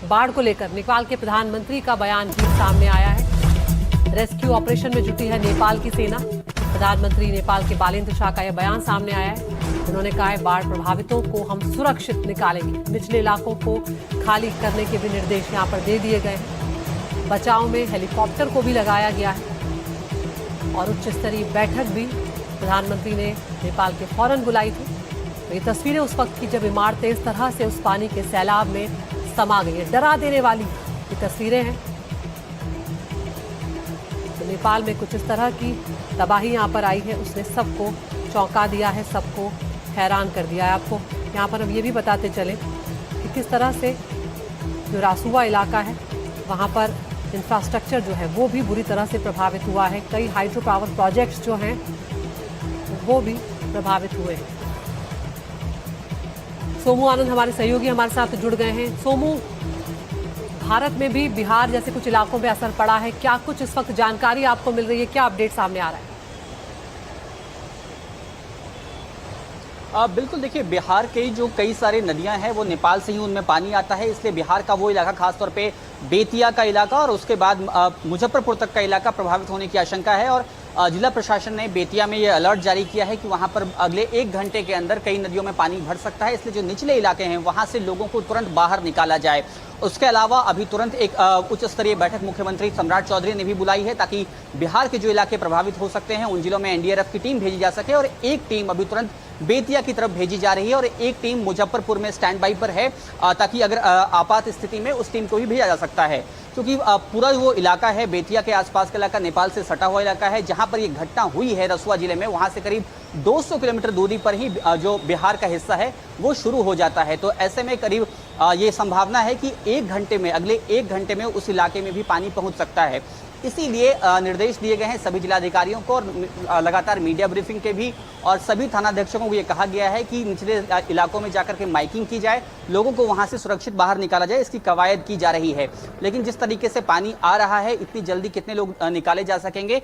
बाढ़ को लेकर नेपाल के प्रधानमंत्री का बयान भी सामने आया है। रेस्क्यू ऑपरेशन में जुटी है नेपाल की सेना। प्रधानमंत्री नेपाल के बालेन्द्र शाह का यह बयान सामने आया है। उन्होंने कहा है बाढ़ प्रभावितों को हम सुरक्षित निकालेंगे। निचले इलाकों को खाली करने के भी निर्देश यहाँ पर दे दिए गए हैं। बचाव में हेलीकॉप्टर को भी लगाया गया है और उच्च स्तरीय बैठक भी प्रधानमंत्री ने नेपाल के फौरन बुलाई थी। तो ये तस्वीरें उस वक्त की जब इमारतें इस तरह से उस पानी के सैलाब में समा गई है। डरा देने वाली ये तस्वीरें हैं। तो नेपाल में कुछ इस तरह की तबाही यहाँ पर आई है, उसने सबको चौंका दिया है, सबको हैरान कर दिया है। आपको यहाँ पर हम ये भी बताते चले कि किस तरह से जो रासुवा इलाका है वहाँ पर इंफ्रास्ट्रक्चर जो है वो भी बुरी तरह से प्रभावित हुआ है। कई हाइड्रो पावर प्रोजेक्ट्स जो हैं वो भी प्रभावित हुए हैं। सोमू आनंद हमारे सहयोगी हमारे साथ जुड़ गए हैं। सोमू, भारत में भी बिहार जैसे कुछ इलाकों में असर पड़ा है, क्या कुछ इस वक्त जानकारी आपको मिल रही है, क्या अपडेट सामने आ रहा है? बिल्कुल, देखिए बिहार के जो कई सारी नदियां हैं वो नेपाल से ही उनमें पानी आता है, इसलिए बिहार का वो इलाका खासतौर पे बेतिया का इलाका और उसके बाद मुजफ्फरपुर तक का इलाका प्रभावित होने की आशंका है। और जिला प्रशासन ने बेतिया में ये अलर्ट जारी किया है कि वहां पर अगले 1 घंटे के अंदर कई नदियों में पानी भर सकता है, इसलिए जो निचले इलाके हैं वहां से लोगों को तुरंत बाहर निकाला जाए। उसके अलावा अभी तुरंत एक उच्च स्तरीय बैठक मुख्यमंत्री सम्राट चौधरी ने भी बुलाई है ताकि बिहार के जो इलाके प्रभावित हो सकते हैं उन जिलों में एनडीआरएफ की टीम भेजी जा सके। और एक टीम अभी तुरंत बेतिया की तरफ भेजी जा रही है और एक टीम मुजफ्फरपुर में स्टैंड बाई पर है ताकि अगर आपात स्थिति में उस टीम को भी भेजा जा सकता है, क्योंकि पूरा वो इलाका है बेतिया के आसपास का इलाका नेपाल से सटा हुआ इलाका है। जहां पर ये घटना हुई है रसुआ जिले में, वहां से करीब 200 किलोमीटर दूरी पर ही जो बिहार का हिस्सा है वो शुरू हो जाता है। तो ऐसे में करीब ये संभावना है कि अगले 1 घंटे में उस इलाके में भी पानी पहुंच सकता है। इसीलिए निर्देश दिए गए हैं सभी जिलाधिकारियों को और लगातार मीडिया ब्रीफिंग के भी, और सभी थानाध्यक्षों को ये कहा गया है कि निचले इलाकों में जाकर के माइकिंग की जाए, लोगों को वहां से सुरक्षित बाहर निकाला जाए, इसकी कवायद की जा रही है। लेकिन जिस तरीके से पानी आ रहा है इतनी जल्दी कितने लोग निकाले जा सकेंगे,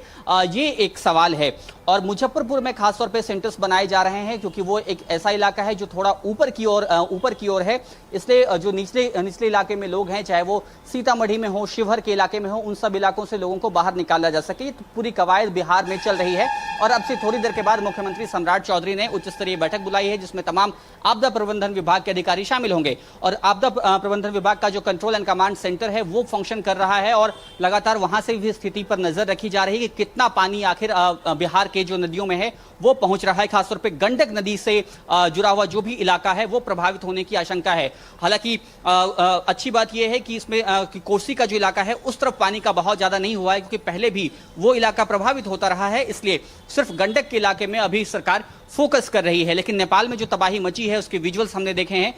ये एक सवाल है। और मुजफ्फरपुर में खासतौर पर सेंटर्स बनाए जा रहे हैं क्योंकि वो एक ऐसा इलाका है जो थोड़ा ऊपर की ओर है, इसलिए जो निचले इलाके में लोग हैं, चाहे वो सीतामढ़ी में हो, शिवहर के इलाके में हो, उन सब इलाकों से लोगों को बाहर निकाला जा सके। तो पूरी कवायद बिहार में चल रही है। और अब से थोड़ी देर के बाद मुख्यमंत्री सम्राट चौधरी ने उच्च स्तरीय बैठक बुलाई है जिसमें तमाम आपदा प्रबंधन विभाग के अधिकारी शामिल होंगे। और आपदा प्रबंधन विभाग का जो कंट्रोल एंड कमांड सेंटर है वो फंक्शन कर रहा है और लगातार वहां से भी स्थिति पर नजर रखी जा रही है कि कितना पानी आखिर बिहार के जो नदियों में है वो पहुंच रहा है। खासतौर पर गंडक नदी से जुड़ा हुआ जो भी इलाका है वो प्रभावित होने की आशंका है। हालांकि अच्छी बात यह है कि इसमें कोसी का जो इलाका है उस तरफ पानी का बहुत ज्यादा नहीं हुआ है क्योंकि पहले भी वो इलाका प्रभावित होता रहा है, इसलिए सिर्फ गंडक के इलाके में अभी सरकार फोकस कर रही है। लेकिन नेपाल में जो तबाही मची है उसके विजुअल्स हमने देखे हैं,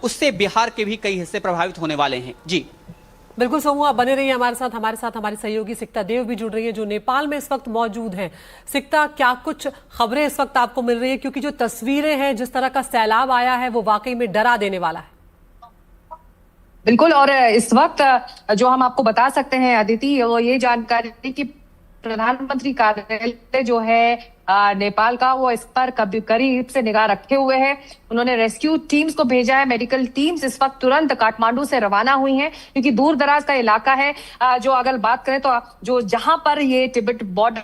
उससे बिहार के भी कई हिस्से प्रभावित होने वाले हैं। जी बिल्कुल सोमू, आप बने रहिए हमारे साथ हमारी सहयोगी सिक्ता देव भी जुड़ रही है जो नेपाल में इस वक्त मौजूद हैं। सिक्ता, क्या कुछ खबरें इस वक्त आपको मिल रही है, क्योंकि जो तस्वीरें हैं, जिस तरह का सैलाब आया है वो वाकई में डरा देने वाला है। बिल्कुल, और इस वक्त जो हम आपको बता सकते हैं अदिति, वो ये जानकारी कि प्रधानमंत्री कार्यालय जो है नेपाल का, वो इस पर करीब से निगाह रखे हुए हैं। उन्होंने रेस्क्यू टीम्स को भेजा है। मेडिकल टीम्स इस वक्त तुरंत काठमांडू से रवाना हुई हैं क्योंकि दूर दराज का इलाका है। जो अगर बात करें तो जो जहां पर ये तिब्बत बॉर्डर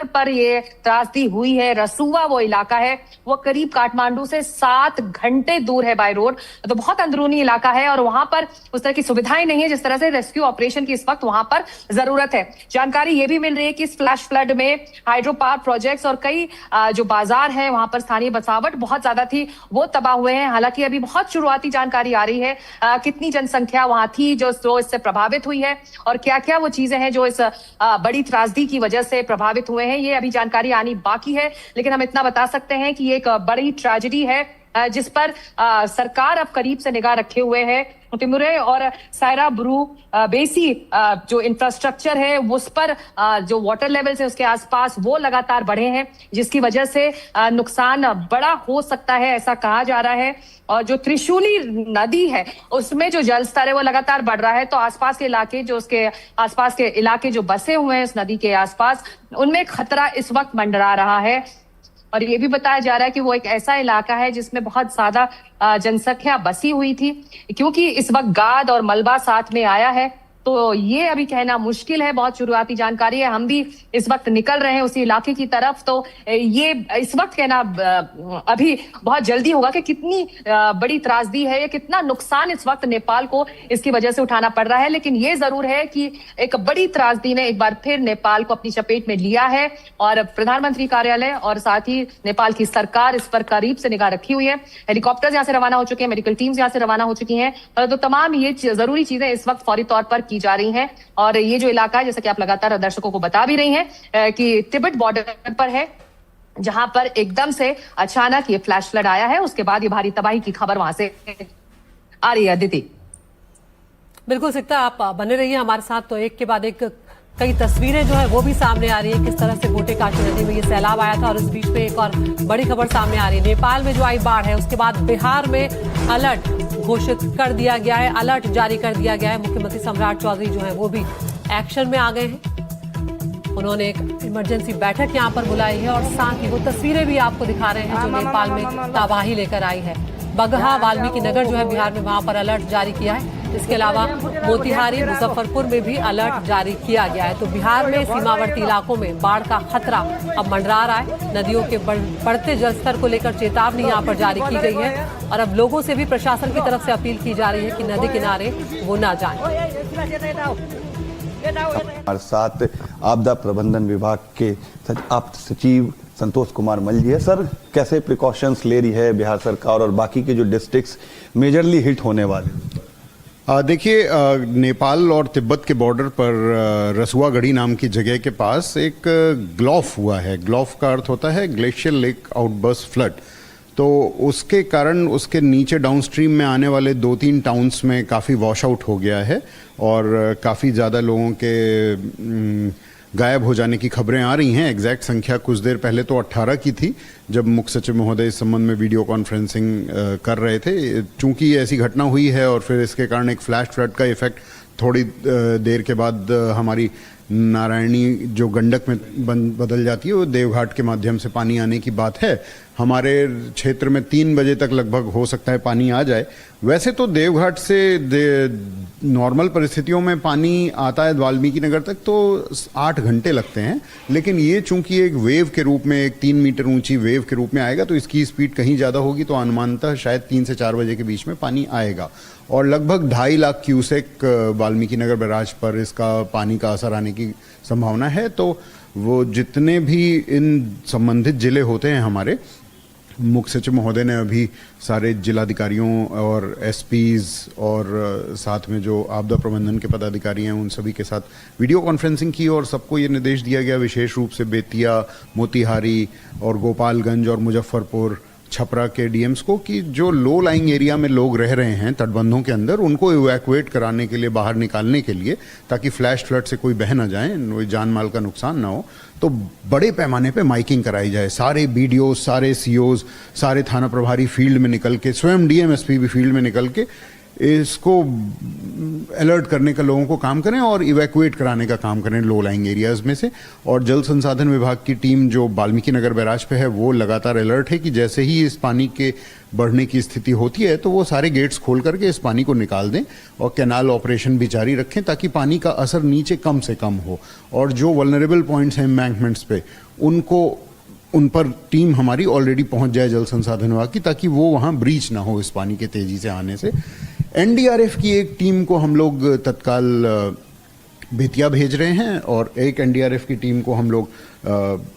पर ये त्रासदी हुई है, रसुवा वो इलाका है, वो करीब काठमांडू से 7 घंटे दूर है बाय रोड। तो बहुत अंदरूनी इलाका है और वहां पर उस तरह की सुविधाएं नहीं है जिस तरह से रेस्क्यू ऑपरेशन की इस वक्त वहां पर जरूरत है। जानकारी ये भी मिल रही है कि इस फ्लैश फ्लड में हाइड्रो पावर प्रोजेक्ट्स और कई जो बाजार है वहां पर स्थानीय बसावट बहुत ज्यादा थी, वो तबाह हुए हैं। हालांकि अभी बहुत शुरुआती जानकारी आ रही है कितनी जनसंख्या वहां थी जो इससे प्रभावित हुई है और क्या क्या वो चीजें हैं जो इस बड़ी त्रासदी की वजह से प्रभावित हुए हैं, ये अभी जानकारी आनी बाकी है। लेकिन हम इतना बता सकते हैं कि ये एक बड़ी ट्रेजेडी है जिस पर सरकार अब करीब से निगाह रखे हुए है। टिमुरे और सायरा ब्रू बेसी जो इंफ्रास्ट्रक्चर है उस पर जो वाटर लेवल्स है उसके आसपास वो लगातार बढ़े हैं, जिसकी वजह से नुकसान बड़ा हो सकता है, ऐसा कहा जा रहा है। और जो त्रिशूली नदी है उसमें जो जल स्तर है वो लगातार बढ़ रहा है, तो आसपास के इलाके जो उसके आसपास के इलाके जो बसे हुए हैं इस नदी के आसपास, उनमें खतरा इस वक्त मंडरा रहा है। और ये भी बताया जा रहा है कि वो एक ऐसा इलाका है जिसमें बहुत ज्यादा जनसंख्या बसी हुई थी, क्योंकि इस वक्त गाद और मलबा साथ में आया है। तो ये अभी कहना मुश्किल है, बहुत शुरुआती जानकारी है। हम भी इस वक्त निकल रहे हैं उसी इलाके की तरफ, तो ये इस वक्त कहना अभी बहुत जल्दी होगा कि कितनी बड़ी त्रासदी है, ये कितना नुकसान इस वक्त नेपाल को इसकी वजह से उठाना पड़ रहा है। लेकिन ये जरूर है कि एक बड़ी त्रासदी ने एक बार फिर नेपाल को अपनी चपेट में लिया है और प्रधानमंत्री कार्यालय और साथ ही नेपाल की सरकार इस पर करीब से निगाह रखी हुई है। हेलीकॉप्टर्स यहाँ से रवाना हो चुके हैं, मेडिकल टीम्स यहाँ से रवाना हो चुकी हैं, तो तमाम ये जरूरी चीजें इस वक्त फौरी तौर पर की जा रही हैं। और ये जो इलाका है, जैसा कि आप लगातार दर्शकों को बता भी रही हैं कि तिब्बत बॉर्डर पर है, जहां पर एकदम से अचानक ये फ्लैश फ्लड आया है। उसके बाद ये भारी तबाही की खबर वहां से आ रही है। अदिति, बिल्कुल सिकता, आप बने रहिए हमारे साथ। तो एक के बाद एक कई तस्वीरें जो है वो भी सामने आ रही है, किस तरह से गोटेकाशी नदी में ये सैलाब आया था। और इस बीच में एक और बड़ी खबर सामने आ रही है, नेपाल में जो आई बाढ़ है उसके बाद बिहार में अलर्ट घोषित कर दिया गया है, अलर्ट जारी कर दिया गया है। मुख्यमंत्री सम्राट चौधरी जो है वो भी एक्शन में आ गए हैं। उन्होंने एक इमरजेंसी बैठक यहाँ पर बुलाई है और साथ ही वो तस्वीरें भी आपको दिखा रहे हैं जो नेपाल में तबाही लेकर आई है। बगहा वाल्मीकि नगर जो है बिहार में, वहां पर अलर्ट जारी किया है। इसके अलावा मोतिहारी, मुजफ्फरपुर में भी अलर्ट जारी किया गया है। तो बिहार में सीमावर्ती इलाकों में बाढ़ का खतरा अब मंडरा रहा है। नदियों के बढ़ते जलस्तर को लेकर चेतावनी यहाँ पर जारी की गई है और अब लोगों से भी प्रशासन की तरफ से अपील की जा रही है कि नदी किनारे वो ना जाएं। हमारे साथ आपदा प्रबंधन विभाग के आप सचिव संतोष कुमार मल जी है। सर, कैसे प्रिकॉशंस ले रही है बिहार सरकार और बाकी के जो डिस्ट्रिक्ट्स मेजरली हिट होने वाले? देखिए, नेपाल और तिब्बत के बॉर्डर पर रसुआगढ़ी नाम की जगह के पास एक ग्लॉफ हुआ है। ग्लॉफ का अर्थ होता है ग्लेशियर लेक आउटबर्स्ट फ्लड। तो उसके कारण उसके नीचे डाउनस्ट्रीम में आने वाले 2-3 टाउन्स में काफ़ी वॉश आउट हो गया है और काफ़ी ज़्यादा लोगों के गायब हो जाने की खबरें आ रही हैं। एग्जैक्ट संख्या कुछ देर पहले तो 18 की थी जब मुख्य सचिव महोदय इस संबंध में वीडियो कॉन्फ्रेंसिंग कर रहे थे। चूंकि ऐसी घटना हुई है और फिर इसके कारण एक फ्लैश फ्लड का इफेक्ट थोड़ी देर के बाद हमारी नारायणी जो गंडक में बदल जाती है, वो देवघाट के माध्यम से पानी आने की बात है। हमारे क्षेत्र में 3 बजे तक लगभग हो सकता है पानी आ जाए। वैसे तो देवघाट से नॉर्मल परिस्थितियों में पानी आता है वाल्मीकि नगर तक तो 8 घंटे लगते हैं, लेकिन ये चूंकि एक वेव के रूप में, एक 3 मीटर ऊंची वेव के रूप में आएगा तो इसकी स्पीड कहीं ज़्यादा होगी, तो अनुमानतः शायद 3 से 4 बजे के बीच में पानी आएगा और लगभग 2.5 लाख क्यूसेक वाल्मीकि नगर बैराज पर इसका पानी का असर आने की संभावना है। तो वो जितने भी इन संबंधित जिले होते हैं हमारे, मुख्य सचिव महोदय ने अभी सारे जिलाधिकारियों और एसपीज और साथ में जो आपदा प्रबंधन के पदाधिकारी हैं उन सभी के साथ वीडियो कॉन्फ्रेंसिंग की और सबको ये निर्देश दिया गया, विशेष रूप से बेतिया, मोतिहारी और गोपालगंज और मुजफ्फरपुर, छपरा के डीएम्स को, कि जो लो लाइंग एरिया में लोग रह रहे हैं तटबंधों के अंदर, उनको इवैक्यूएट कराने के लिए, बाहर निकालने के लिए, ताकि फ्लैश फ्लड से कोई बह ना जाए, कोई जान माल का नुकसान ना हो। तो बड़े पैमाने पे माइकिंग कराई जाए। सारे बीडीओ, सारे सीओज, सारे थाना प्रभारी फील्ड में निकल के, स्वयं डीएमएसपी भी फील्ड में निकल के इसको अलर्ट करने का लोगों को काम करें और इवैक्यूएट कराने का काम करें लो लाइंग एरियाज में से। और जल संसाधन विभाग की टीम जो वाल्मीकि नगर बैराज पे है वो लगातार अलर्ट है कि जैसे ही इस पानी के बढ़ने की स्थिति होती है तो वो सारे गेट्स खोल करके इस पानी को निकाल दें और कैनाल ऑपरेशन भी जारी रखें ताकि पानी का असर नीचे कम से कम हो। और जो वल्नरेबल पॉइंट्स हैं एम्बैंकमेंट्स पे, उन पर टीम हमारी ऑलरेडी पहुंच जाए जल संसाधन विभाग की, ताकि वो वहाँ ब्रीच ना हो इस पानी के तेजी से आने से। एनडीआरएफ की एक टीम को हम लोग तत्काल बेतिया भेज रहे हैं और एक एनडीआरएफ की टीम को हम लोग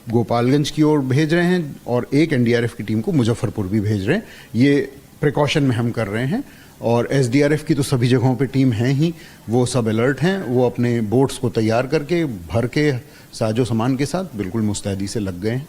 गोपालगंज की ओर भेज रहे हैं और एक एनडीआरएफ की टीम को मुजफ्फरपुर भी भेज रहे हैं। ये प्रिकॉशन में हम कर रहे हैं। और एसडीआरएफ की तो सभी जगहों पे टीम है ही, वो सब अलर्ट हैं, वो अपने बोट्स को तैयार करके भर के साजो सामान के साथ बिल्कुल मुस्तैदी से लग गए हैं।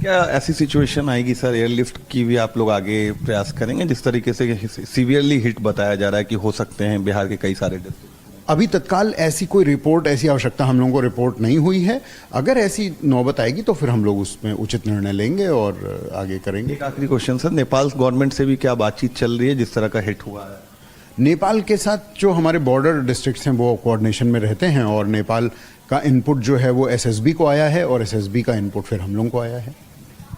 क्या ऐसी सिचुएशन आएगी सर, एयरलिफ्ट की भी आप लोग आगे प्रयास करेंगे? जिस तरीके से सीवियरली हिट बताया जा रहा है कि हो सकते हैं बिहार के कई सारे डिस्ट्रिक्ट। अभी तत्काल ऐसी कोई रिपोर्ट, ऐसी आवश्यकता हम लोगों को रिपोर्ट नहीं हुई है। अगर ऐसी नौबत आएगी तो फिर हम लोग उसमें उचित निर्णय लेंगे और आगे करेंगे। एक आखिरी क्वेश्चन सर, नेपाल गवर्नमेंट से भी क्या बातचीत चल रही है जिस तरह का हिट हुआ है? नेपाल के साथ जो हमारे बॉर्डर डिस्ट्रिक्ट्स हैं वो कोऑर्डिनेशन में रहते हैं और नेपाल का इनपुट जो है वो एसएसबी को आया है और एसएसबी का इनपुट फिर हम लोगों को आया है।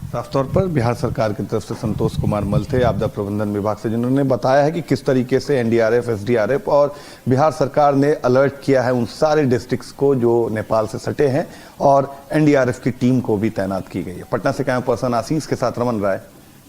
साफ तौर पर बिहार सरकार की तरफ से संतोष कुमार मल थे आपदा प्रबंधन विभाग से, जिन्होंने बताया है कि किस तरीके से एनडीआरएफ, एसडीआरएफ और बिहार सरकार ने अलर्ट किया है उन सारे डिस्ट्रिक्ट्स को जो नेपाल से सटे हैं, और एनडीआरएफ की टीम को भी तैनात की गई है। पटना से कैमरा पर्सन आशीष के साथ रमन राय,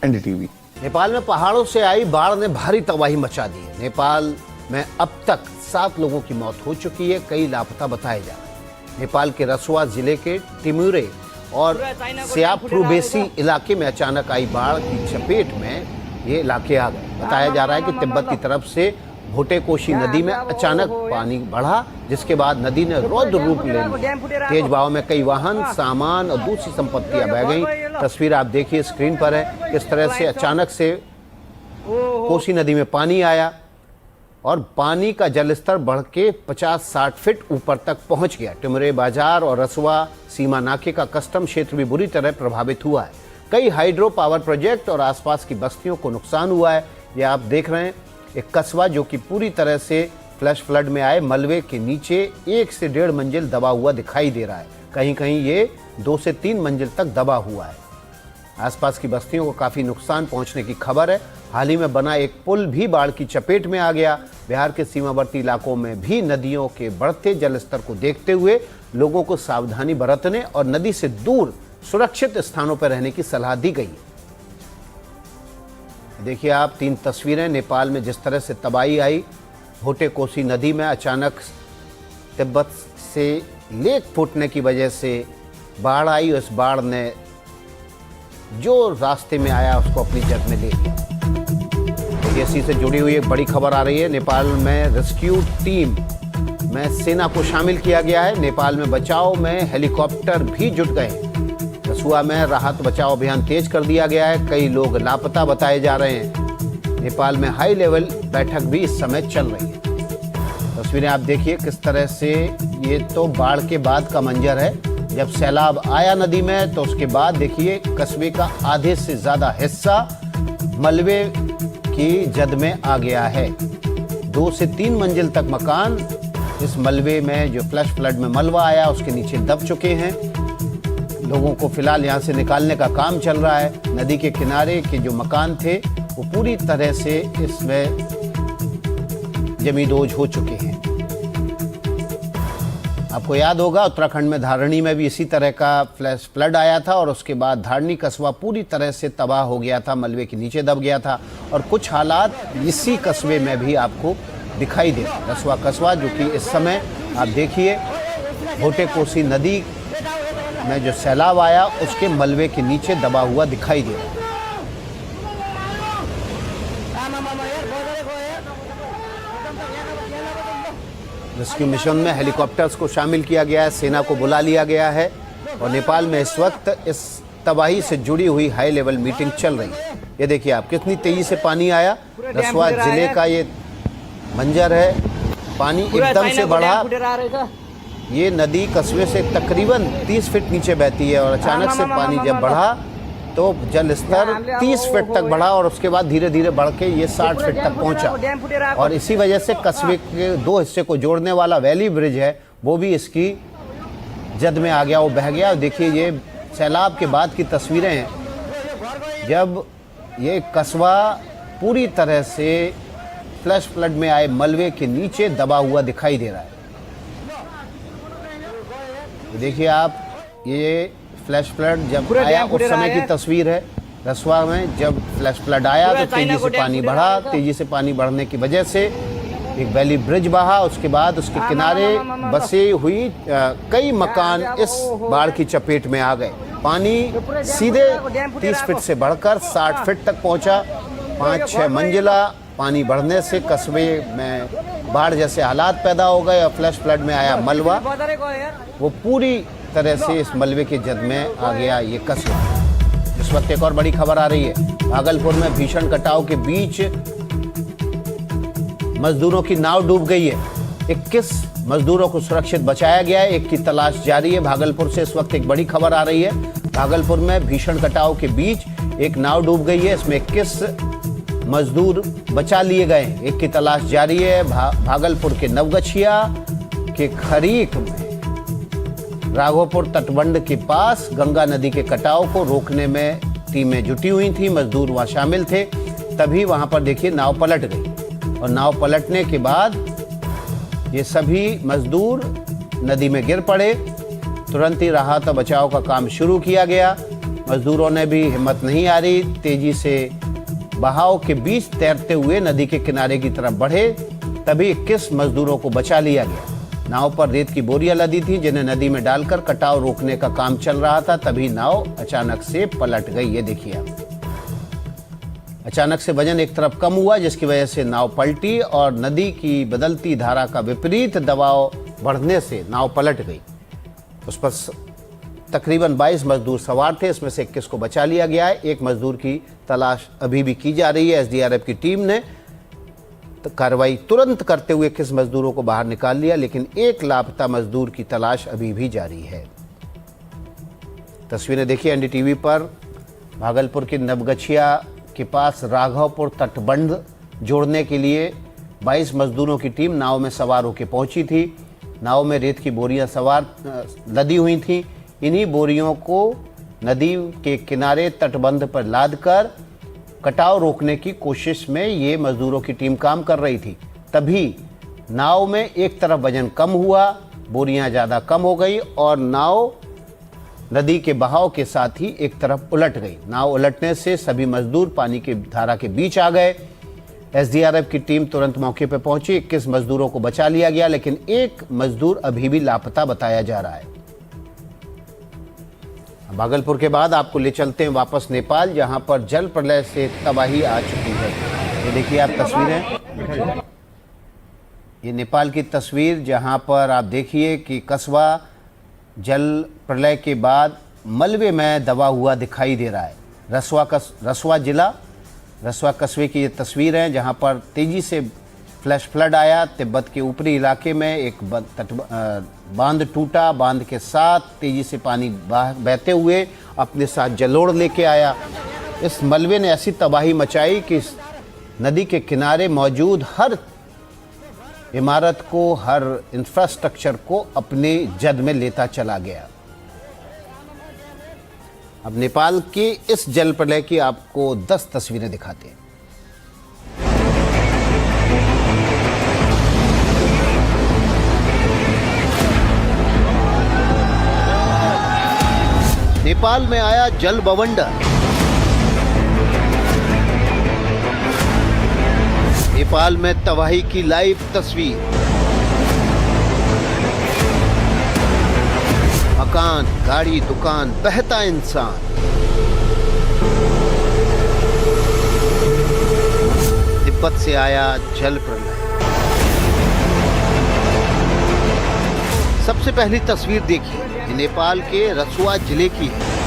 एनडीटीवी। नेपाल में पहाड़ों से आई बाढ़ ने भारी तबाही मचा दी है। नेपाल में अब तक 7 लोगों की मौत हो चुकी है, कई लापता बताए जा रहे हैं। नेपाल के रसुआ जिले के टिमुरे और स्याफ्रुबेसी इलाके में अचानक आई बाढ़ की चपेट में ये इलाके आ गए। बताया जा रहा है कि तिब्बत की तरफ से भोटेकोशी नदी में अचानक पानी बढ़ा, जिसके बाद नदी ने रौद्र रूप ले लिया। तेज बहाव में कई वाहन, सामान और दूसरी संपत्तियां बह गईं। तस्वीर आप देखिए स्क्रीन पर है, किस तरह से अचानक से कोसी नदी में पानी आया और पानी का जलस्तर बढ़ के 50-60 फीट ऊपर तक पहुंच गया। टिमरे बाजार और रसुआ सीमा नाके का कस्टम क्षेत्र भी बुरी तरह प्रभावित हुआ है। कई हाइड्रो पावर प्रोजेक्ट और आसपास की बस्तियों को नुकसान हुआ है। ये आप देख रहे हैं एक कस्बा जो कि पूरी तरह से फ्लैश फ्लड में आए मलबे के नीचे 1 से 1.5 मंजिल दबा हुआ दिखाई दे रहा है। कहीं कहीं ये 2 से 3 मंजिल तक दबा हुआ है। आसपास की बस्तियों को काफ़ी नुकसान पहुंचने की खबर है। हाल ही में बना एक पुल भी बाढ़ की चपेट में आ गया। बिहार के सीमावर्ती इलाकों में भी नदियों के बढ़ते जलस्तर को देखते हुए लोगों को सावधानी बरतने और नदी से दूर सुरक्षित स्थानों पर रहने की सलाह दी गई है। देखिए आप 3 तस्वीरें नेपाल में जिस तरह से तबाही आई। भोटेकोशी नदी में अचानक तिब्बत से लेक फूटने की वजह से बाढ़ आई। उस बाढ़ ने जो रास्ते में आया उसको अपनी जद में ले लिया। इसी से जुड़ी हुई एक बड़ी खबर आ रही है। नेपाल में रेस्क्यू टीम में सेना को शामिल किया गया है। नेपाल में बचाव में हेलीकॉप्टर भी जुट गए। रसुआ में राहत बचाव अभियान तेज कर दिया गया है। कई लोग लापता बताए जा रहे हैं। नेपाल में हाई लेवल बैठक भी इस समय चल रही है। तस्वीरें आप देखिए किस तरह से, ये तो बाढ़ के बाद का मंजर है। जब सैलाब आया नदी में तो उसके बाद देखिए कस्बे का आधे से ज्यादा हिस्सा मलबे की जद में आ गया है। 2 से 3 मंजिल तक मकान इस मलबे में, जो फ्लैश फ्लड में मलबा आया उसके नीचे दब चुके हैं। लोगों को फिलहाल यहाँ से निकालने का काम चल रहा है। नदी के किनारे के जो मकान थे वो पूरी तरह से इसमें जमींदोज हो चुके हैं। आपको याद होगा उत्तराखंड में धारणी में भी इसी तरह का फ्लैश फ्लड आया था और उसके बाद धारणी कस्बा पूरी तरह से तबाह हो गया था, मलबे के नीचे दब गया था। और कुछ हालात इसी कस्बे में भी आपको दिखाई दे। रसुआ कस्बा जो कि इस समय आप देखिए भोटेकोशी नदी में जो सैलाब आया उसके मलबे के नीचे दबा हुआ दिखाई दे रहा है। रेस्क्यू मिशन में हेलीकॉप्टर्स को शामिल किया गया है, सेना को बुला लिया गया है और नेपाल में इस वक्त इस तबाही से जुड़ी हुई हाई लेवल मीटिंग चल रही है। ये देखिए आप कितनी तेजी से पानी आया। रसुआ जिले का ये मंजर है। पानी एकदम से बढ़ा। ये नदी कस्बे से तकरीबन 30 फीट नीचे बहती है और अचानक से पानी जब बढ़ा तो जल स्तर 30 फीट तक बढ़ा और उसके बाद धीरे धीरे बढ़ के ये 60 फीट तक पहुंचा। और इसी वजह से कस्बे के 2 हिस्से को जोड़ने वाला वैली ब्रिज है वो भी इसकी जद में आ गया, वो बह गया। देखिए ये सैलाब के बाद की तस्वीरें हैं जब ये कस्बा पूरी तरह से फ्लैश फ्लड में आए मलबे के नीचे दबा हुआ दिखाई दे रहा है। देखिए आप ये फ्लैश फ्लड जब आया उस समय की तस्वीर है। रसुआ में जब फ्लैश फ्लड आया तो तेजी से पानी बढ़ा। तेजी से पानी बढ़ने की वजह से एक वैली ब्रिज बहा। उसके बाद उसके किनारे बसे हुई कई मकान इस बाढ़ की चपेट में आ गए। पानी सीधे 30 फीट से बढ़कर 60 फीट तक पहुंचा। 5-6 मंजिला पानी बढ़ने से कस्बे में बाढ़ जैसे हालात पैदा हो गए और फ्लैश फ्लड में आया मलबा वो पूरी तरह से इस मलबे के जद में आ गया ये कस्बा। इस वक्त एक और बड़ी खबर आ रही है। भागलपुर में भीषण कटाव के बीच मजदूरों की नाव डूब गई है। 21 मजदूरों को सुरक्षित बचाया गया है। एक की तलाश जारी है। भागलपुर से इस वक्त एक बड़ी खबर आ रही है। भागलपुर में भीषण कटाव के बीच एक नाव डूब गई है। इसमें 21 मजदूर बचा लिए गए। एक की तलाश जारी है। भागलपुर के नवगछिया के खरीक में राघोपुर तटबंध के पास गंगा नदी के कटाव को रोकने में टीमें जुटी हुई थी, मजदूर वहां शामिल थे। तभी वहां पर देखिए नाव पलट गई और नाव पलटने के बाद ये सभी मजदूर नदी में गिर पड़े। तुरंत ही राहत और बचाव का काम शुरू किया गया। मजदूरों ने भी हिम्मत नहीं हारी, तेजी से बहाव के बीच तैरते हुए नदी के किनारे की तरफ बढ़े। तभी 21 मजदूरों को बचा लिया गया। नाव पर रेत की बोरियां लदी थी जिन्हें नदी में डालकर कटाव रोकने का काम चल रहा था। तभी नाव अचानक से पलट गई। ये देखिए आप, अचानक से वजन एक तरफ कम हुआ जिसकी वजह से नाव पलटी और नदी की बदलती धारा का विपरीत दबाव बढ़ने से नाव पलट गई। उस पर तकरीबन 22 मजदूर सवार थे, इसमें से 21 को बचा लिया गया है। एक मजदूर की तलाश अभी भी की जा रही है। एसडीआरएफ की टीम ने कार्रवाई तुरंत करते हुए 21 मजदूरों को बाहर निकाल लिया, लेकिन एक लापता मजदूर की तलाश अभी भी जारी है। तस्वीरें देखिए एनडीटीवी पर। भागलपुर के नवगछिया के पास राघवपुर तटबंध जोड़ने के लिए 22 मजदूरों की टीम नाव में सवार होकर पहुंची थी। नाव में रेत की बोरियां लदी हुई थी। इन्हीं बोरियों को नदी के किनारे तटबंध पर लादकर कटाव रोकने की कोशिश में ये मजदूरों की टीम काम कर रही थी। तभी नाव में एक तरफ वजन कम हुआ, बोरियां ज़्यादा कम हो गई और नाव नदी के बहाव के साथ ही एक तरफ उलट गई। नाव उलटने से सभी मजदूर पानी की धारा के बीच आ गए। एसडीआरएफ की टीम तुरंत मौके पर पहुंची। 21 मजदूरों को बचा लिया गया, लेकिन एक मजदूर अभी भी लापता बताया जा रहा है। भागलपुर के बाद आपको ले चलते हैं वापस नेपाल, जहां पर जल प्रलय से तबाही आ चुकी है। ये देखिए आप तस्वीरें, ये नेपाल की तस्वीर जहां पर आप देखिए कि कस्बा जल प्रलय के बाद मलबे में दबा हुआ दिखाई दे रहा है। रसुआ जिला, रसुआ कस्बे की ये तस्वीर है जहां पर तेजी से फ्लैश फ्लड आया। तिब्बत के ऊपरी इलाके में एक बांध टूटा। बांध के साथ तेजी से पानी बहते हुए अपने साथ जलोढ़ लेके आया। इस मलबे ने ऐसी तबाही मचाई कि नदी के किनारे मौजूद हर इमारत को, हर इंफ्रास्ट्रक्चर को अपने जद में लेता चला गया। अब नेपाल के इस जल प्रलय की आपको 10 तस्वीरें दिखाते हैं। नेपाल में आया जल बवंडर। नेपाल में तबाही की लाइव तस्वीर। मकान, गाड़ी, दुकान, बहता इंसान। तिब्बत से आया जल प्रलय। सबसे पहली तस्वीर देखिए, ये नेपाल के रसुआ जिले की है।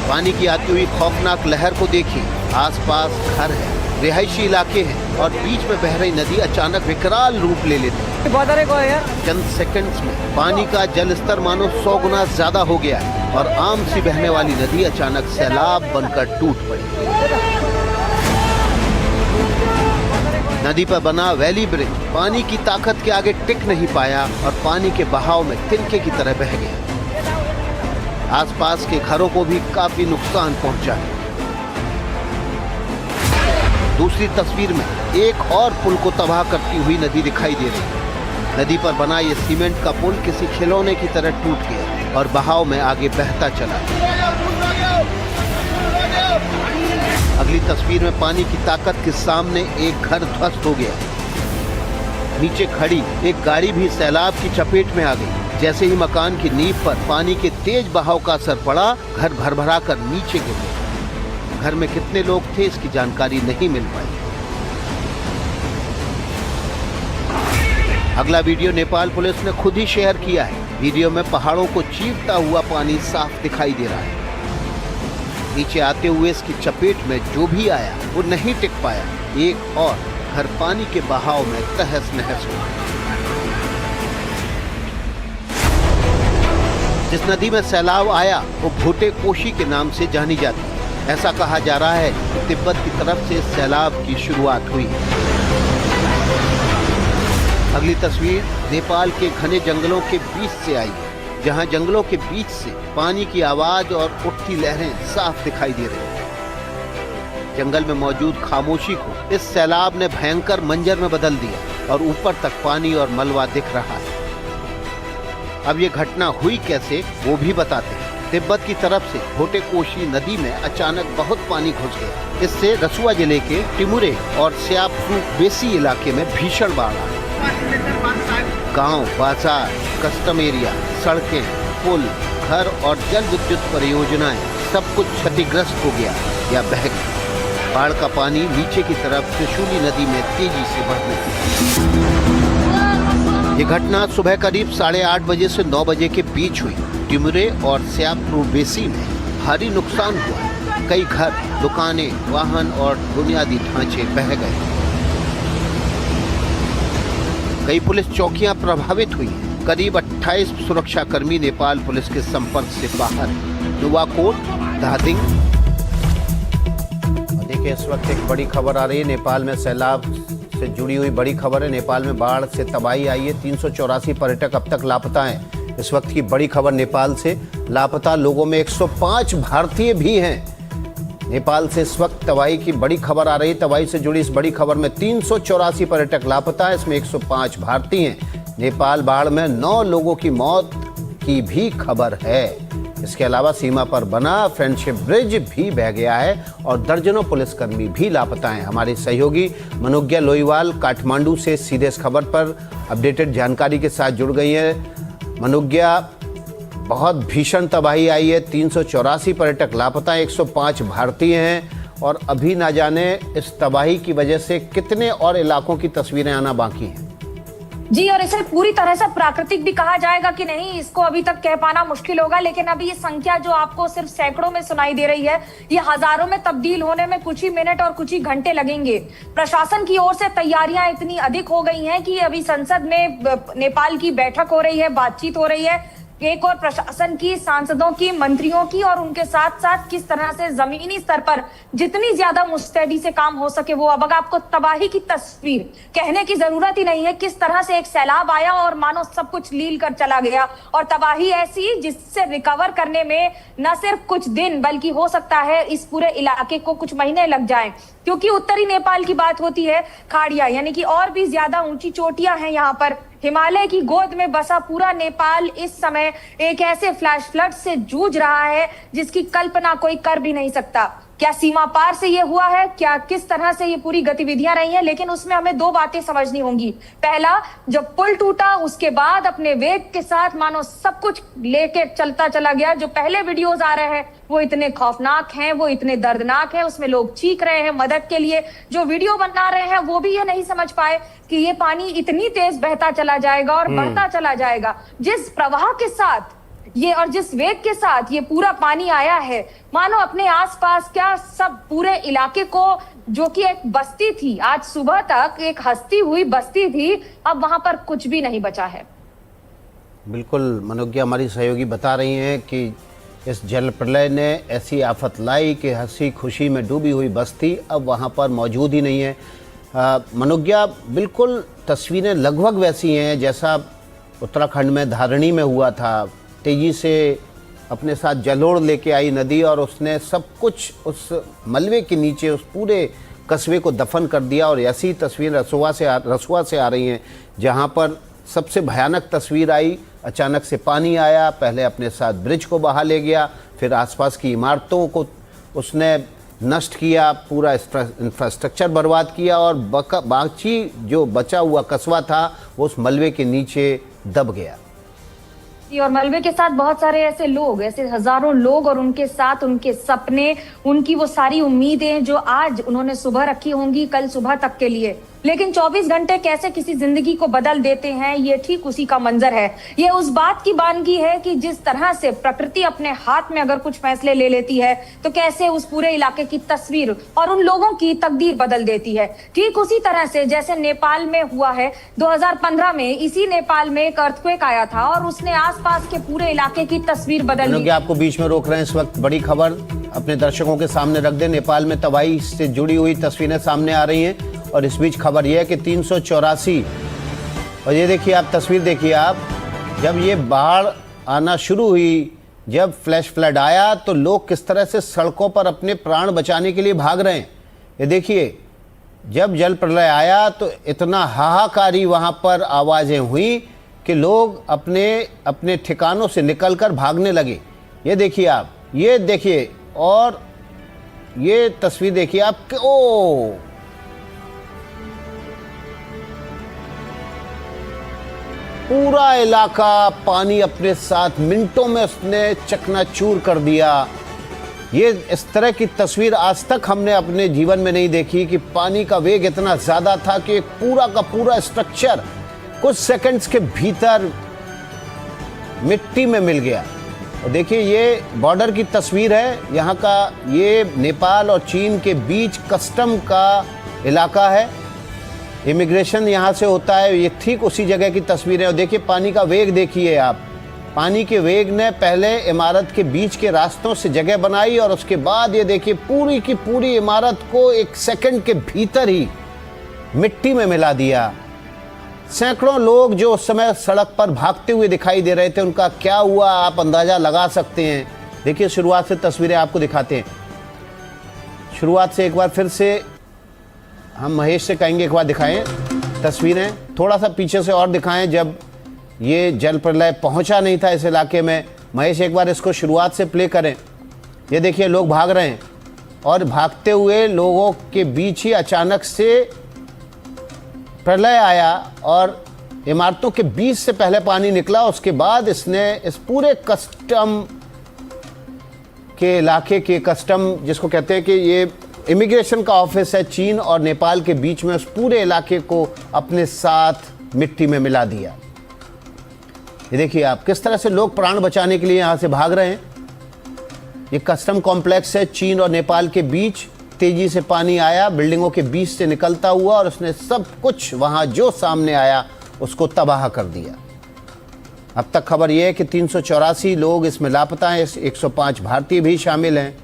पानी की आती हुई खौफनाक लहर को देखिए। आसपास घर है, रिहायशी इलाके हैं और बीच में बह रही नदी अचानक विकराल रूप ले लेती है। चंद सेकंड्स में पानी का जल स्तर मानो 100 गुना ज्यादा हो गया है और आम सी बहने वाली नदी अचानक सैलाब बनकर टूट पड़ी। नदी पर बना वैली ब्रिज पानी की ताकत के आगे टिक नहीं पाया और पानी के बहाव में तिनके की तरह बह गया। आसपास के घरों को भी काफी नुकसान पहुंचा है। दूसरी तस्वीर में एक और पुल को तबाह करती हुई नदी दिखाई दे रही है। नदी पर बना ये सीमेंट का पुल किसी खिलौने की तरह टूट गया और बहाव में आगे बहता चला। अगली तस्वीर में पानी की ताकत के सामने एक घर ध्वस्त हो गया। नीचे खड़ी एक गाड़ी भी सैलाब की चपेट में आ गई। जैसे ही मकान की नींव पर पानी के तेज बहाव का असर पड़ा, घर भरभरा कर नीचे गिर गया। घर में कितने लोग थे इसकी जानकारी नहीं मिल पाई। अगला वीडियो नेपाल पुलिस ने खुद ही शेयर किया है। वीडियो में पहाड़ों को चीरता हुआ पानी साफ दिखाई दे रहा है। नीचे आते हुए इसकी चपेट में जो भी आया वो नहीं टिक पाया। एक और घर पानी के बहाव में तहस नहस हुआ। जिस नदी में सैलाब आया वो भोटे कोशी के नाम से जानी जाती है। ऐसा कहा जा रहा है कि तिब्बत की तरफ से सैलाब की शुरुआत हुई। अगली तस्वीर नेपाल के घने जंगलों के बीच से आई है। जहां जंगलों के बीच से पानी की आवाज और उठती लहरें साफ दिखाई दे रही हैं। जंगल में मौजूद खामोशी को इस सैलाब ने भयंकर मंजर में बदल दिया और ऊपर तक पानी और मलबा दिख रहा है। अब ये घटना हुई कैसे, वो भी बताते हैं। तिब्बत की तरफ से घोटेकोशी नदी में अचानक बहुत पानी घुस गया। इससे रसुआ जिले के टिमुरे और स्यापू बेसी इलाके में भीषण बाढ़ आई। गांव, बाजार, कस्टम एरिया, सड़कें, पुल, घर और जल विद्युत परियोजनाएं सब कुछ क्षतिग्रस्त हो गया या बह गया। बाढ़ का पानी नीचे की तरफ त्रिशूली नदी में तेजी से बढ़ने लगी। ये घटना सुबह करीब 8:30 बजे से 9 बजे के बीच हुई। टिमुरे और स्यापू बेसी में भारी नुकसान हुआ। कई घर, दुकानें, वाहन और बुनियादी ढांचे बह गए। कई पुलिस चौकियां प्रभावित हुई। करीब 28 सुरक्षाकर्मी नेपाल पुलिस के संपर्क से बाहर हैं। नुवाकोट, दादिंग। देखिए, इस वक्त एक बड़ी खबर आ रही है। नेपाल में सैलाब से जुड़ी हुई बड़ी खबर है। नेपाल में बाढ़ से तबाही आई है। 384 पर्यटक अब तक लापता हैं। इस वक्त की बड़ी खबर नेपाल से। लापता लोगों में 105 भारतीय भी हैं। नेपाल से इस वक्त तबाही की बड़ी खबर आ रही है। तबाही से जुड़ी इस बड़ी खबर में 384 पर्यटक लापता है, इसमें 105 भारतीय हैं। नेपाल बाढ़ में 9 लोगों की मौत की भी खबर है। इसके अलावा सीमा पर बना फ्रेंडशिप ब्रिज भी बह गया है और दर्जनों पुलिसकर्मी भी लापता हैं। हमारे सहयोगी मनुग्या लोईवाल काठमांडू से सीधे इस खबर पर अपडेटेड जानकारी के साथ जुड़ गई है। मनुग्या, बहुत भीषण तबाही आई है। 384 पर्यटक लापता, 105 भारतीय हैं और अभी ना जाने इस तबाही की वजह से कितने और इलाकों की तस्वीरें आना बाकी हैं। जी, और इसे पूरी तरह से प्राकृतिक भी कहा जाएगा कि नहीं, इसको अभी तक कह पाना मुश्किल होगा। लेकिन अभी ये संख्या जो आपको सिर्फ सैकड़ों में सुनाई दे रही है, ये हजारों में तब्दील होने में कुछ ही मिनट और कुछ ही घंटे लगेंगे। प्रशासन की ओर से तैयारियां इतनी अधिक हो गई हैं कि अभी संसद में नेपाल की बैठक हो रही है, बातचीत हो रही है। एक और प्रशासन की, सांसदों की, मंत्रियों की, और उनके साथ साथ किस तरह से जमीनी स्तर पर जितनी ज्यादा मुस्तैदी से काम हो सके वो। अब आपको तबाही की तस्वीर कहने की जरूरत ही नहीं है, किस तरह से एक सैलाब आया और मानो सब कुछ लील कर चला गया। और तबाही ऐसी जिससे रिकवर करने में न सिर्फ कुछ दिन बल्कि हो सकता है इस पूरे इलाके को कुछ महीने लग जाएं, क्योंकि उत्तरी नेपाल की बात होती है। खाड़िया यानी कि और भी ज्यादा ऊंची चोटियां हैं यहाँ पर। हिमालय की गोद में बसा पूरा नेपाल इस समय एक ऐसे फ्लैश फ्लड से जूझ रहा है जिसकी कल्पना कोई कर भी नहीं सकता। क्या सीमा पार से ये हुआ है, क्या किस तरह से ये पूरी गतिविधियां रही हैं, लेकिन उसमें हमें 2 बातें समझनी होंगी। पहला, जब पुल टूटा उसके बाद अपने वेग के साथ मानो सब कुछ लेके चलता चला गया। जो पहले वीडियोस आ रहे हैं वो इतने खौफनाक हैं, वो इतने दर्दनाक हैं, उसमें लोग चीख रहे हैं मदद के लिए। जो वीडियो बना रहे हैं वो भी ये नहीं समझ पाए कि ये पानी इतनी तेज बहता चला जाएगा और बढ़ता चला जाएगा। जिस प्रवाह के साथ ये और जिस वेग के साथ ये पूरा पानी आया है, मानो अपने आसपास क्या सब पूरे इलाके को, जो कि एक बस्ती थी, आज सुबह तक एक हंसती हुई बस्ती थी, अब वहां पर कुछ भी नहीं बचा है। बिल्कुल, मनोज्ञा हमारी सहयोगी बता रही हैं कि इस जल प्रलय ने ऐसी आफत लाई कि हंसी खुशी में डूबी हुई बस्ती अब वहां पर मौजूद ही नहीं है। मनोज्ञा, बिल्कुल तस्वीरें लगभग वैसी हैं जैसा उत्तराखंड में धारणी में हुआ था। तेजी से अपने साथ जलोढ़ लेके आई नदी और उसने सब कुछ उस मलबे के नीचे उस पूरे कस्बे को दफन कर दिया। और ऐसी तस्वीर रसुआ से आ रही हैं जहां पर सबसे भयानक तस्वीर आई, अचानक से पानी आया, पहले अपने साथ ब्रिज को बहा ले गया, फिर आसपास की इमारतों को उसने नष्ट किया, पूरा इंफ्रास्ट्रक्चर बर्बाद किया और बाकी जो बचा हुआ कस्बा था वो उस मलबे के नीचे दब गया। और मलबे के साथ बहुत सारे ऐसे लोग, ऐसे हजारों लोग और उनके साथ उनके सपने, उनकी वो सारी उम्मीदें जो आज उन्होंने सुबह रखी होंगी कल सुबह तक के लिए। लेकिन 24 घंटे कैसे किसी जिंदगी को बदल देते हैं, ये ठीक उसी का मंजर है। ये उस बात की वानगी है कि जिस तरह से प्रकृति अपने हाथ में अगर कुछ फैसले ले लेती है तो कैसे उस पूरे इलाके की तस्वीर और उन लोगों की तकदीर बदल देती है। ठीक उसी तरह से जैसे नेपाल में हुआ है 2015 में, इसी नेपाल में एक अर्थक्वेक आया था और उसने आसपास के पूरे इलाके की तस्वीर बदल दी। आपको बीच में रोक रहे हैं, इस वक्त बड़ी खबर अपने दर्शकों के सामने रख दें। नेपाल में तबाही से जुड़ी हुई तस्वीरें सामने आ रही हैं और इस बीच खबर यह है कि 384, और ये देखिए आप तस्वीर देखिए आप, जब ये बाढ़ आना शुरू हुई, जब फ्लैश फ्लड आया तो लोग किस तरह से सड़कों पर अपने प्राण बचाने के लिए भाग रहे हैं। ये देखिए, जब जल प्रलय आया तो इतना हाहाकारी वहाँ पर आवाज़ें हुई कि लोग अपने अपने ठिकानों से निकलकर भागने लगे। ये देखिए आप, ये देखिए, और ये तस्वीर देखिए आप कि ओ पूरा इलाका पानी अपने साथ मिनटों में उसने चकनाचूर कर दिया। ये इस तरह की तस्वीर आज तक हमने अपने जीवन में नहीं देखी कि पानी का वेग इतना ज़्यादा था कि पूरा का पूरा स्ट्रक्चर कुछ सेकंड्स के भीतर मिट्टी में मिल गया। और देखिए, ये बॉर्डर की तस्वीर है यहाँ का। ये नेपाल और चीन के बीच कस्टम का इलाका है, इमिग्रेशन यहाँ से होता है। ये ठीक उसी जगह की तस्वीर है। और देखिए पानी का वेग देखिए आप, पानी के वेग ने पहले इमारत के बीच के रास्तों से जगह बनाई और उसके बाद ये देखिए पूरी की पूरी इमारत को एक सेकंड के भीतर ही मिट्टी में मिला दिया। सैकड़ों लोग जो उस समय सड़क पर भागते हुए दिखाई दे रहे थे, उनका क्या हुआ आप अंदाजा लगा सकते हैं। देखिए, शुरुआत से तस्वीरें आपको दिखाते हैं। शुरुआत से एक बार फिर से हम महेश से कहेंगे एक बार दिखाएं तस्वीरें, थोड़ा सा पीछे से और दिखाएं जब ये जल प्रलय पहुंचा नहीं था इस इलाके में। महेश एक बार इसको शुरुआत से प्ले करें। ये देखिए, लोग भाग रहे हैं और भागते हुए लोगों के बीच ही अचानक से प्रलय आया और इमारतों के बीच से पहले पानी निकला। उसके बाद इसने इस पूरे कस्टम के इलाके के, कस्टम जिसको कहते हैं कि ये इमिग्रेशन का ऑफिस है चीन और नेपाल के बीच में, उस पूरे इलाके को अपने साथ मिट्टी में मिला दिया। ये देखिए आप, किस तरह से लोग प्राण बचाने के लिए यहाँ से भाग रहे हैं। ये कस्टम कॉम्प्लेक्स है चीन और नेपाल के बीच। तेजी से पानी आया, बिल्डिंगों के बीच से निकलता हुआ, और उसने सब कुछ वहाँ जो सामने आया उसको तबाह कर दिया। अब तक खबर यह है कि 384 लोग इसमें लापता हैं, 105 भारतीय भी शामिल हैं।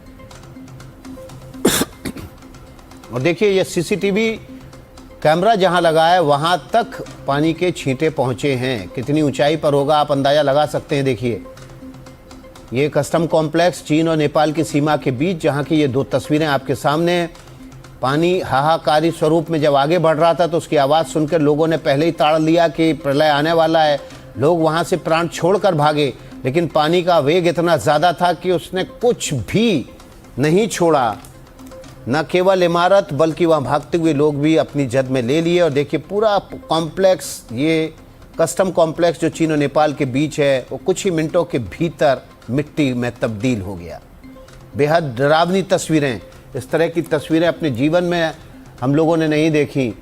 और देखिए, ये सीसीटीवी कैमरा जहां लगा है वहां तक पानी के छींटे पहुंचे हैं। कितनी ऊंचाई पर होगा आप अंदाजा लगा सकते हैं। देखिए, ये कस्टम कॉम्प्लेक्स चीन और नेपाल की सीमा के बीच, जहां की ये दो तस्वीरें आपके सामने हैं। पानी हाहाकारी स्वरूप में जब आगे बढ़ रहा था तो उसकी आवाज़ सुनकर लोगों ने पहले ही ताड़ लिया कि प्रलय आने वाला है। लोग वहां से प्राण छोड़कर भागे, लेकिन पानी का वेग इतना ज़्यादा था कि उसने कुछ भी नहीं छोड़ा। न केवल इमारत बल्कि वहाँ भागते हुए लोग भी अपनी जद में ले लिए। और देखिए, पूरा कॉम्प्लेक्स, ये कस्टम कॉम्प्लेक्स जो चीन और नेपाल के बीच है, वो कुछ ही मिनटों के भीतर मिट्टी में तब्दील हो गया। बेहद डरावनी तस्वीरें। इस तरह की तस्वीरें अपने जीवन में हम लोगों ने नहीं देखी।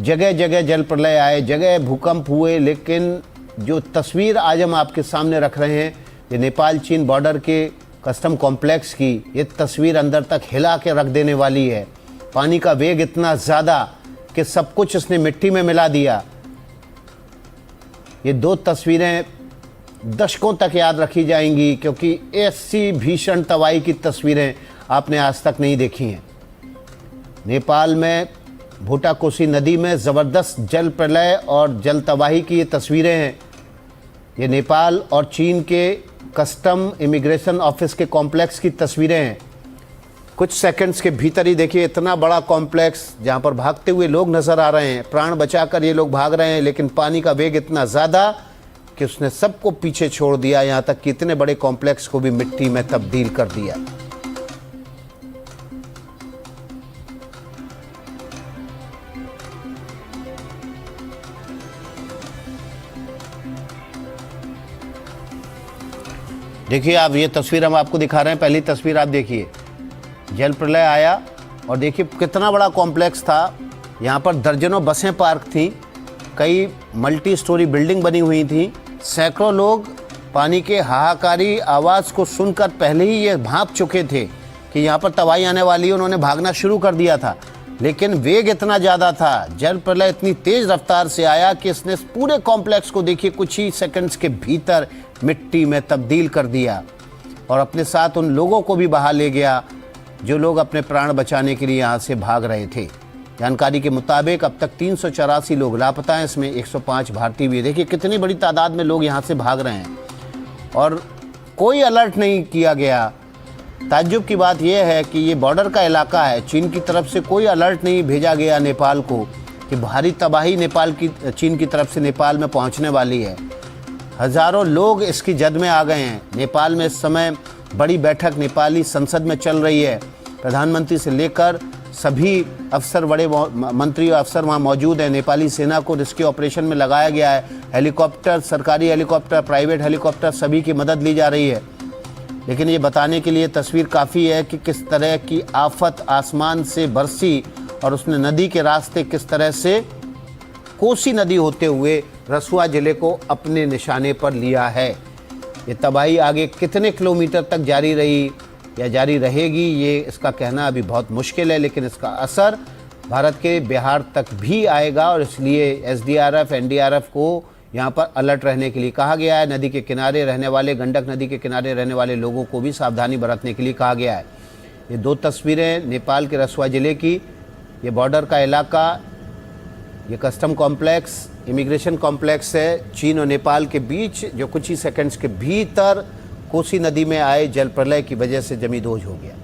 जगह जगह जल प्रलय आए, जगह भूकंप हुए, लेकिन जो तस्वीर आज हम आपके सामने रख रहे हैं, ये नेपाल चीन बॉर्डर के कस्टम कॉम्प्लेक्स की, ये तस्वीर अंदर तक हिला के रख देने वाली है। पानी का वेग इतना ज़्यादा कि सब कुछ इसने मिट्टी में मिला दिया। ये दो तस्वीरें दशकों तक याद रखी जाएंगी, क्योंकि ऐसी भीषण तबाही की तस्वीरें आपने आज तक नहीं देखी हैं। नेपाल में भूटाकोशी नदी में ज़बरदस्त जल प्रलय और जल तबाही की ये तस्वीरें हैं। ये नेपाल और चीन के कस्टम इमिग्रेशन ऑफिस के कॉम्प्लेक्स की तस्वीरें हैं। कुछ सेकंड्स के भीतर ही देखिए, इतना बड़ा कॉम्प्लेक्स जहां पर भागते हुए लोग नज़र आ रहे हैं। प्राण बचाकर ये लोग भाग रहे हैं, लेकिन पानी का वेग इतना ज़्यादा कि उसने सबको पीछे छोड़ दिया, यहाँ तक कि इतने बड़े कॉम्प्लेक्स को भी मिट्टी में तब्दील कर दिया। देखिए आप, ये तस्वीर हम आपको दिखा रहे हैं। पहली तस्वीर आप देखिए, जल प्रलय आया और देखिए कितना बड़ा कॉम्प्लेक्स था। यहाँ पर दर्जनों बसें पार्क थीं, कई मल्टी स्टोरी बिल्डिंग बनी हुई थी। सैकड़ों लोग पानी के हाहाकारी आवाज़ को सुनकर पहले ही ये भांप चुके थे कि यहाँ पर तबाही आने वाली है। उन्होंने भागना शुरू कर दिया था, लेकिन वेग इतना ज़्यादा था, जल प्रलय इतनी तेज़ रफ्तार से आया कि इसने पूरे कॉम्प्लेक्स को देखिए कुछ ही सेकंड्स के भीतर मिट्टी में तब्दील कर दिया और अपने साथ उन लोगों को भी बहा ले गया जो लोग अपने प्राण बचाने के लिए यहाँ से भाग रहे थे। जानकारी के मुताबिक अब तक 384 लोग लापता हैं, इसमें 105 भारतीय भी। देखिए कितनी बड़ी तादाद में लोग यहाँ से भाग रहे हैं। और कोई अलर्ट नहीं किया गया। ताज्जुब की बात यह है कि ये बॉर्डर का इलाका है, चीन की तरफ से कोई अलर्ट नहीं भेजा गया नेपाल को कि भारी तबाही चीन की तरफ से नेपाल में पहुंचने वाली है। हजारों लोग इसकी जद में आ गए हैं। नेपाल में इस समय बड़ी बैठक नेपाली संसद में चल रही है। प्रधानमंत्री से लेकर सभी अफसर, बड़े मंत्री और अफसर वहाँ मौजूद हैं। नेपाली सेना को रेस्क्यू ऑपरेशन में लगाया गया है। हेलीकॉप्टर, सरकारी हेलीकॉप्टर, प्राइवेट हेलीकॉप्टर, सभी की मदद ली जा रही है। लेकिन ये बताने के लिए तस्वीर काफ़ी है कि किस तरह की आफत आसमान से बरसी और उसने नदी के रास्ते किस तरह से कोसी नदी होते हुए रसुआ जिले को अपने निशाने पर लिया है। ये तबाही आगे कितने किलोमीटर तक जारी रही या जारी रहेगी, ये इसका कहना अभी बहुत मुश्किल है, लेकिन इसका असर भारत के बिहार तक भी आएगा और इसलिए एसडीआरएफ, एनडीआरएफ को यहाँ पर अलर्ट रहने के लिए कहा गया है। नदी के किनारे रहने वाले, गंडक नदी के किनारे रहने वाले लोगों को भी सावधानी बरतने के लिए कहा गया है। ये दो तस्वीरें नेपाल के रसुआ ज़िले की, ये बॉर्डर का इलाका, ये कस्टम कॉम्प्लेक्स, इमिग्रेशन कॉम्प्लेक्स है चीन और नेपाल के बीच, जो कुछ ही सेकंड्स के भीतर कोसी नदी में आए जल प्रलय की वजह से जमींदोज हो गया।